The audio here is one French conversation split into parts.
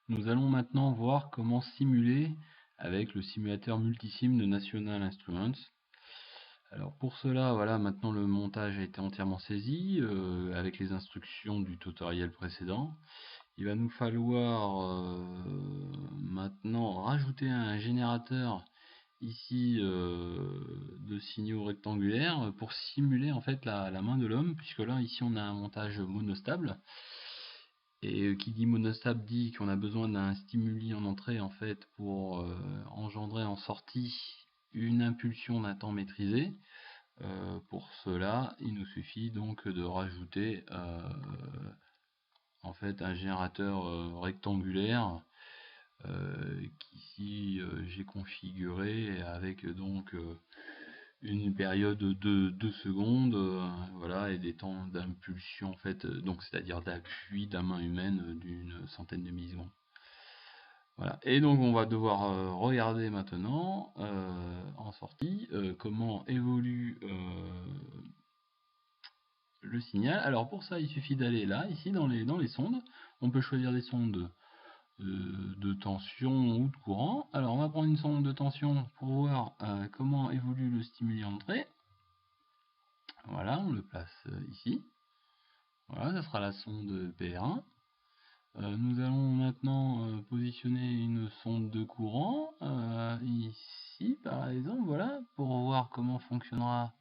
Nous allons maintenant voir comment simuler avec le simulateur multisim de National Instruments. Alors pour cela, voilà, maintenant le montage a été entièrement saisi avec les instructions du tutoriel précédent. Il va nous falloir maintenant rajouter un générateur ici de signaux rectangulaires pour simuler en fait la main de l'homme, puisque là ici on a un montage monostable. Et qui dit monostable dit qu'on a besoin d'un stimuli en entrée en fait pour engendrer en sortie une impulsion d'un temps maîtrisé. Pour cela, il nous suffit donc de rajouter en fait un générateur rectangulaire qu'ici j'ai configuré avec donc une période de 2 secondes, voilà, et des temps d'impulsion en fait, donc c'est-à-dire d'appui de la main humaine d'une centaine de millisecondes. Voilà. Et donc on va devoir regarder maintenant en sortie comment évolue le signal. Alors pour ça il suffit d'aller là, ici dans les sondes. On peut choisir des sondes de tension ou de courant. Alors on va prendre une sonde de tension pour voir comment évolue le stimuli entrée. Voilà, on le place ici. Voilà, ça sera la sonde PR1. Nous allons maintenant positionner une sonde de courant ici par exemple, voilà, pour voir comment fonctionnera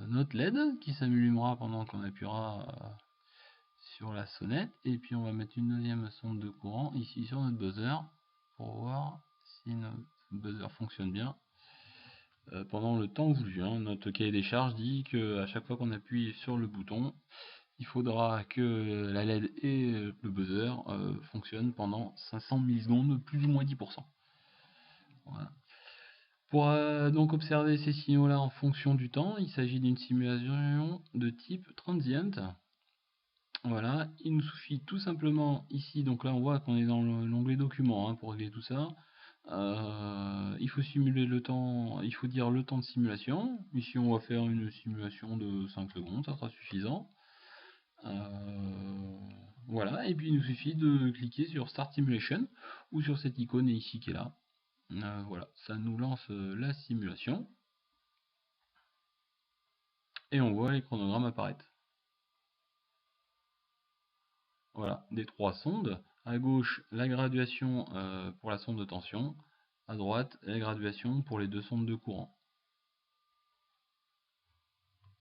notre LED qui s'allumera pendant qu'on appuiera sur la sonnette. Et puis on va mettre une deuxième sonde de courant ici sur notre buzzer pour voir si notre buzzer fonctionne bien pendant le temps voulu. Notre cahier des charges dit qu'à chaque fois qu'on appuie sur le bouton, il faudra que la LED et le buzzer fonctionnent pendant 500 millisecondes, plus ou moins 10%. Voilà. Pour donc observer ces signaux-là en fonction du temps, il s'agit d'une simulation de type transient. Voilà, il nous suffit tout simplement ici, donc là on voit qu'on est dans l'onglet documents pour régler tout ça. Il faut simuler le temps, il faut dire le temps de simulation. Ici on va faire une simulation de 5 secondes, ça sera suffisant. Voilà, et puis il nous suffit de cliquer sur Start Simulation ou sur cette icône ici qui est là. Voilà, ça nous lance la simulation et on voit les chronogrammes apparaître. Voilà, des 3 sondes. À gauche, la graduation pour la sonde de tension. À droite, la graduation pour les 2 sondes de courant.